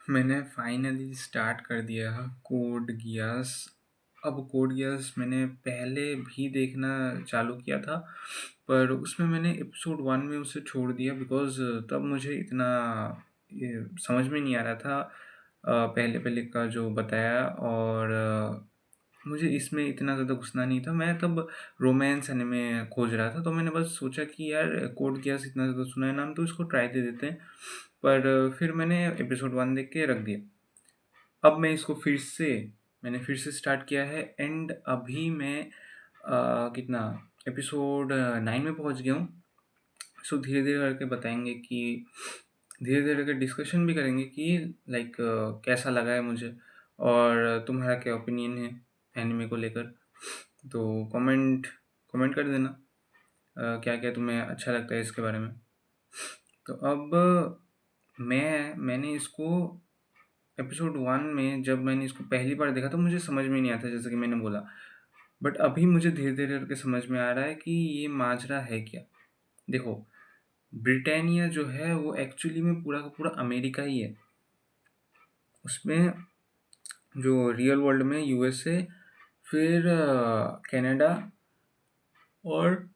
मैंने finally start कर दिया कोड गियास। अब कोड गियास मैंने पहले भी देखना चालू किया था, पर उसमें मैंने एपिसोड 1 में उसे छोड़ दिया बिकॉज़ तब मुझे इतना ये समझ में नहीं आ रहा था पहले-पहले का जो बताया, और मुझे इसमें इतना ज़्यादा घुसना नहीं था। मैं तब रोमांस एनिमे खोज रहा था, तो मैंने बस सोचा कि यार कोड गियास इतना ज़्यादा सुना है नाम, तो इसको ट्राई दे देते हैं। पर फिर मैंने एपिसोड 1 देख के रख दिया। अब मैं इसको फिर से स्टार्ट किया है, एंड अभी मैं कितना एपिसोड 9 में पहुँच गया हूँ। सो धीरे-धीरे करके बताएँगे कि धीरे-धीरे करके डिस्कशन भी करेंगे कि लाइक कैसा लगा है मुझे, और तुम्हारा क्या ओपिनियन है एनिमे को लेकर। तो कमेंट कमेंट कर देना क्या-क्या तुम्हें अच्छा लगता है इसके बारे में। तो अब मैंने इसको एपिसोड 1 में जब मैंने इसको पहली बार देखा तो मुझे समझ में नहीं आता, जैसे कि मैंने बोला। बट अभी मुझे धीरे-धीरे करके समझ में आ रहा है कि ये माजरा है क्या। देखो, ब्रिटानिया जो है वो एक्चुअली में पूरा का पूरा अमेरिका ही है। उसमें जो रियल वर्ल्ड में यूएसए, फिर कनाडा, और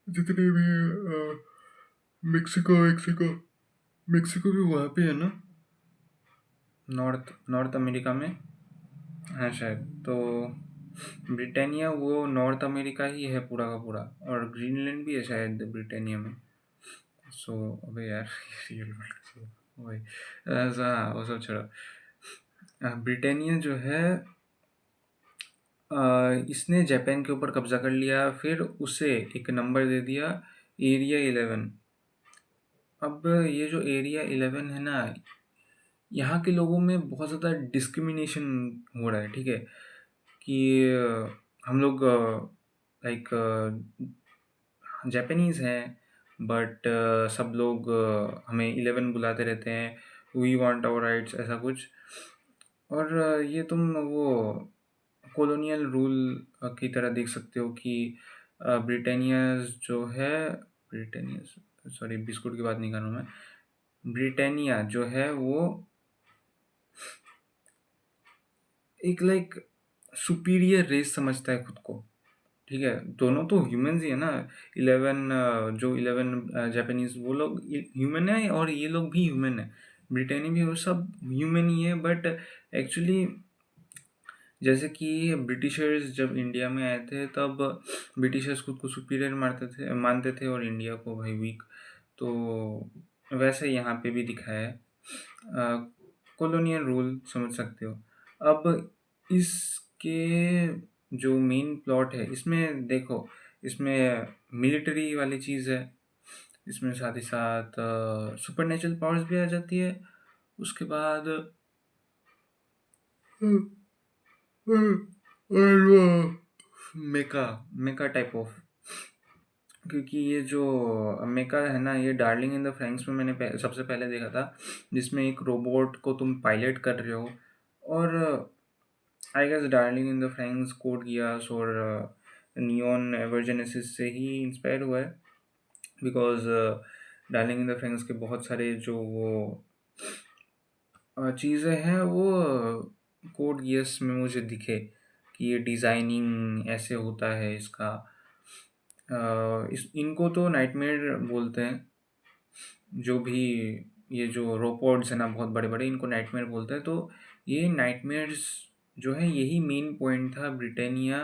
जितने भी मेक्सिको मेक्सिको मेक्सिको भी वहाँ पे है ना, नॉर्थ नॉर्थ अमेरिका में। हाँ शायद तो ब्रिटानिया वो नॉर्थ अमेरिका ही है पूरा का पूरा, और ग्रीनलैंड भी है शायद ब्रिटानिया में। सो अबे यार रियल वर्ल्ड वही हाँ वो सब छोड़ो। ब्रिटानिया जो है इसने जापान के ऊपर कब्जा कर लिया, फिर उसे एक नंबर दे दिया, एरिया 11। अब ये जो एरिया 11 है ना, यहाँ के लोगों में बहुत ज़्यादा डिस्क्रिमिनेशन हो रहा है, ठीक है? कि हम लोग लाइक जापानीज़ हैं, बट सब लोग हमें 11 बुलाते रहते हैं, वी वांट आवर राइट्स, ऐसा कुछ। और ये तुम वो कॉलोनियल रूल की तरह देख सकते हो कि ब्रिटानिया जो है, ब्रिटानिया सॉरी बिस्कुट की बात नहीं कर रहा हूँ मैं। ब्रिटानिया जो है वो एक लाइक सुपीरियर रेस समझता है खुद को, ठीक है? दोनों तो ह्यूमन्स ही है ना। 11 जो 11 जापानीज़ वो लोग ह्यूमन है, और ये लोग भी ह्यूमन है, ब्रिटेनी भी, वो सब ह्यूमन ही है। बट एक्चुअली जैसे कि ब्रिटिशर्स जब इंडिया में आए थे, तब ब्रिटिशर्स खुद को सुपीरियर मानते थे, और इंडिया को भाई वीक। तो वैसे यहाँ पे भी दिखाया है, कॉलोनियल रूल समझ सकते हो। अब इसके जो मेन प्लॉट है इसमें देखो, इसमें मिलिट्री वाली चीज़ है, इसमें साथ ही साथ सुपरनेचुरल पावर्स भी आ जाती है। उसके बाद और मेका मेका टाइप ऑफ, क्योंकि ये जो मेका है ना, ये डार्लिंग इन द फ्रैंक्स में मैंने सबसे पहले देखा था, जिसमें एक रोबोट को तुम पायलट कर रहे हो। और I guess darling in the Franxx, Code Geass और नियॉन एवर्जेनेसिस से ही इंस्पायर हुआ है, because darling in the Franxx के बहुत सारे जो वो चीज़ें हैं वो कोड गियस में मुझे दिखे कि ये डिज़ाइनिंग ऐसे होता है इसका। इस इनको तो नाइटमेयर बोलते हैं, जो भी ये जो रोबोट्स हैं ना बहुत बड़े-बड़े, इनको नाइटमेयर बोलते हैं। तो ये नाइटमेयर्स जो है यही मेन पॉइंट था ब्रिटानिया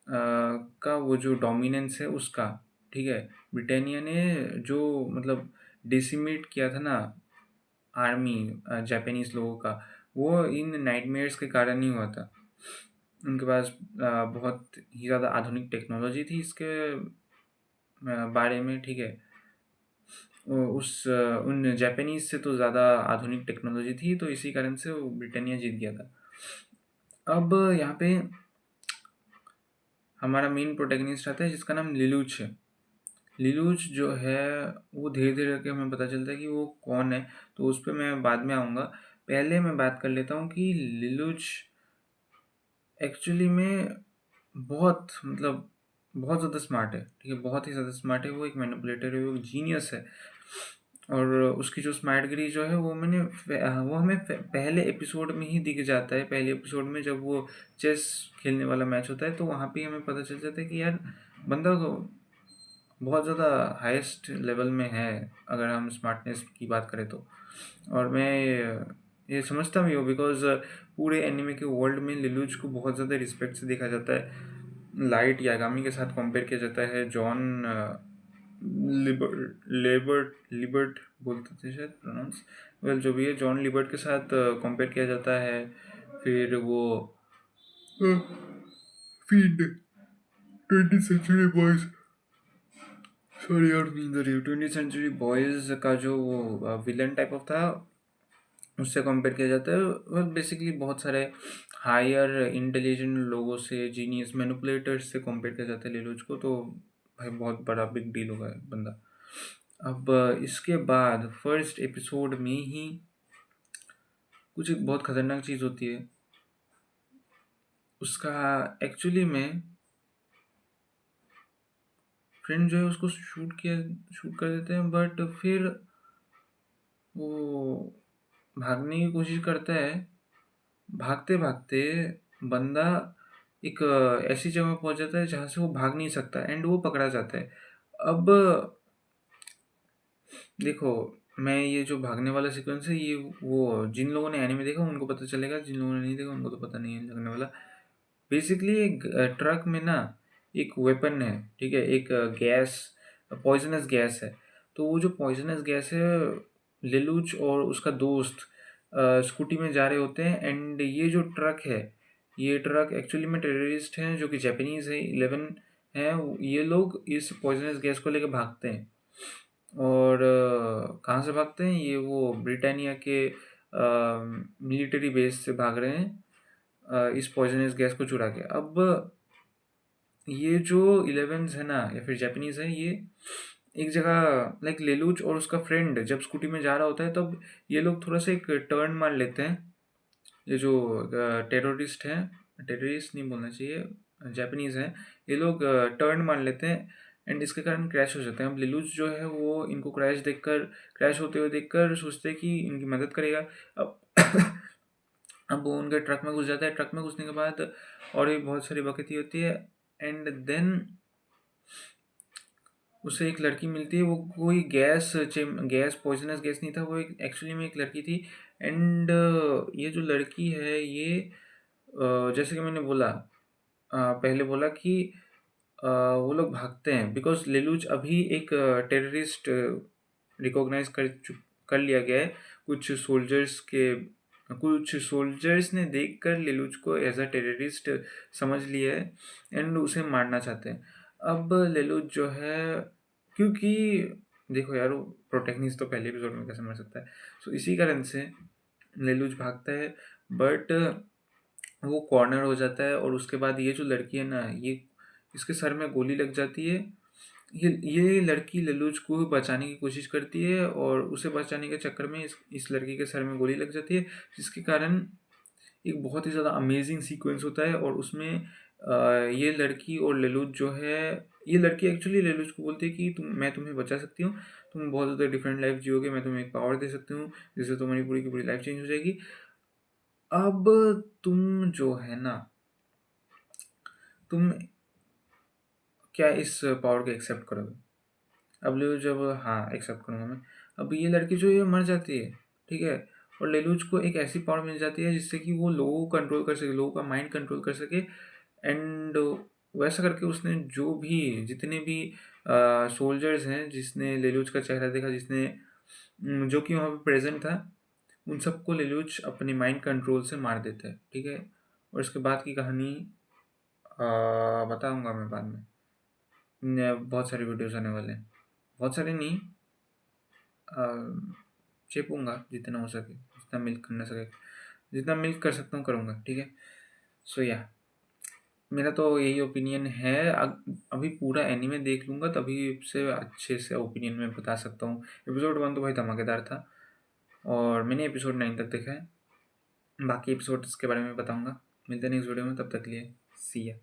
का, वो जो डोमिनेंस है उसका, ठीक है? ब्रिटानिया ने जो मतलब डिसिमेट किया था ना आर्मी जापानीज़ लोगों का, वो इन नाइटमेयर्स के कारण ही हुआ था। उनके पास बहुत ही ज़्यादा आधुनिक टेक्नोलॉजी थी इसके बारे में, ठीक है? उन जापानीज़ से तो ज़्यादा आधुनिक टेक्नोलॉजी थी, तो इसी कारण से वो ब्रिटानिया जीत गया था। अब यहाँ पे हमारा मेन प्रोटैगनिस्ट आता है जिसका नाम लिलुच है। लिलुच जो है वो धीरे-धीरे करके हमें पता चलता है कि वो कौन है, तो उस पे मैं बाद में आऊँगा। पहले मैं बात कर लेता हूँ कि लिलुच एक्चुअली में बहुत मतलब बहुत ज़्यादा स्मार्ट है, ठीक है? बहुत ही ज़्यादा स्मार्ट है, वो एक मैनिपुलेटर है, वो एक जीनियस है। और उसकी जो स्मार्टगिरी जो है वो वो हमें पहले एपिसोड में ही दिख जाता है। पहले एपिसोड में जब वो चेस खेलने वाला मैच होता है तो वहाँ पे ही हमें पता चल जाता है कि यार बंदा बहुत ज़्यादा हाईएस्ट लेवल में है, अगर हम स्मार्टनेस की बात करें तो। और मैं ये समझता भी हूँ बिकॉज पूरे एनिमे के वर्ल्ड में लेलुज को बहुत ज़्यादा रिस्पेक्ट से देखा जाता है। लाइट यागामी के साथ कंपेयर किया जाता है। जॉन लिबर्ट बोलते थे शायद प्रोनाउंस, वेल जो भी है, जॉन लिबर्ट के साथ कंपेयर किया जाता है। फिर वो feed 20th century boys, sorry यार नींद आ रही है, 20th सेंचुरी बॉयज का जो वो विलन टाइप ऑफ था उससे कंपेयर किया जाता है। वेल बेसिकली बहुत सारे हायर इंटेलिजेंट लोगों से, जीनियस मैनिपुलेटर्स से कंपेयर किया जाता है लेलोज को। तो भाई बहुत बड़ा बिग डील होगा बंदा। अब इसके बाद फर्स्ट एपिसोड में ही कुछ एक बहुत खतरनाक चीज़ होती है। उसका एक्चुअली में फ्रेंड जो है उसको शूट कर देते हैं, बट फिर वो भागने की कोशिश करता है। भागते भागते बंदा एक ऐसी जगह पहुंच जाता है जहाँ से वो भाग नहीं सकता एंड वो पकड़ा जाता है। अब देखो, मैं ये जो भागने वाला सीक्वेंस है ये वो जिन लोगों ने एनिमे देखा उनको पता चलेगा, जिन लोगों ने नहीं देखा उनको तो पता नहीं है लगने वाला। बेसिकली एक ट्रक में ना एक वेपन है, ठीक है, एक गैस, पॉइजनस गैस है। तो वो जो पॉइजनस गैस है, लेलुच और उसका दोस्त स्कूटी में जा रहे होते हैं एंड ये जो ट्रक है, ये ट्रक एक्चुअली में टेररिस्ट हैं जो कि जापानीज है, 11 हैं। ये लोग इस पॉइजनस गैस को लेकर भागते हैं। और कहाँ से भागते हैं, ये वो ब्रिटानिया के मिलिट्री बेस से भाग रहे हैं इस पॉइजनस गैस को चुरा के। अब ये जो 11s है ना या फिर जापानीज है, ये एक जगह लाइक लेलुच और उसका फ्रेंड जब स्कूटी में जा रहा होता है तब ये लोग थोड़ा सा एक टर्न मार लेते हैं। ये जो टेररिस्ट हैं, टेररिस्ट नहीं बोलना चाहिए, जापानीज हैं, ये लोग टर्न मार लेते हैं एंड इसके कारण क्रैश हो जाते हैं। अब लिलुच जो है वो इनको क्रैश होते हुए देखकर सोचते हैं कि इनकी मदद करेगा। अब अब वो उनके ट्रक में घुस जाता है। ट्रक में घुसने के बाद और भी बहुत सारी बकती होती है एंड देन उसे एक लड़की मिलती है। वो कोई गैस पॉइजनस गैस नहीं था, वो एक एक्चुअली में एक लड़की थी। एंड ये जो लड़की है ये जैसे कि मैंने बोला पहले बोला कि वो लोग भागते हैं बिकॉज लेलुच अभी एक टेररिस्ट रिकॉग्नाइज कर लिया गया है। कुछ सोल्जर्स ने देखकर लेलुच को एज अ टेररिस्ट समझ लिया है एंड उसे मारना चाहते हैं। अब लेलुच जो है, क्योंकि देखो यार वो प्रोटेक्निस्ट तो पहले एपिसोड में कैसे मर सकता है, सो इसी कारण से लेलुच भागता है। बट वो कॉर्नर हो जाता है और उसके बाद ये जो लड़की है ना, ये इसके सर में गोली लग जाती है। ये लड़की लेलुच को बचाने की कोशिश करती है और उसे बचाने के चक्कर में इस लड़की के सर में गोली लग जाती है, जिसके कारण एक बहुत ही ज़्यादा अमेजिंग सीक्वेंस होता है। और उसमें ये लड़की और लेलुच जो है, ये लड़की एक्चुअली लेलुच को बोलती है कि मैं तुम्हें बचा सकती हूँ, तुम बहुत ज़्यादा डिफरेंट लाइफ जियोगे, मैं तुम्हें एक पावर दे सकती हूँ जिससे तुम्हारी पूरी की पूरी लाइफ चेंज हो जाएगी। अब तुम जो है ना, तुम क्या इस पावर को एक्सेप्ट करोगे? अब लेलुच जब हाँ एक्सेप्ट करूँगा मैं। अब ये लड़की जो है मर जाती है, ठीक है, और लेलुच को एक ऐसी पावर मिल जाती है जिससे कि वो लोगों को कंट्रोल कर सके, लोगों का माइंड कंट्रोल कर सके। एंड वैसा करके उसने जो भी जितने भी सोल्जर्स हैं, जिसने लेलुच का चेहरा देखा, जिसने जो कि वहाँ पे प्रेजेंट था, उन सबको लेलुच अपने माइंड कंट्रोल से मार देता है, ठीक है। और इसके बाद की कहानी बताऊंगा मैं बाद में। बहुत सारे वीडियोस आने वाले हैं, बहुत सारे नहीं, चेपूंगा जितना हो सके, जितना मिल्क करना सके, जितना मिल्क कर सकता हूँ करूँगा, ठीक है। सो या मेरा तो यही ओपिनियन है। अभी पूरा एनीमे देख लूँगा तभी से अच्छे से ओपिनियन में बता सकता हूँ। एपिसोड 1 तो भाई धमाकेदार था और मैंने एपिसोड 9 तक देखा है। बाकी एपिसोड्स के बारे में बताऊँगा। मिलते हैं नेक्स्ट वीडियो में, तब तक के लिए सी या।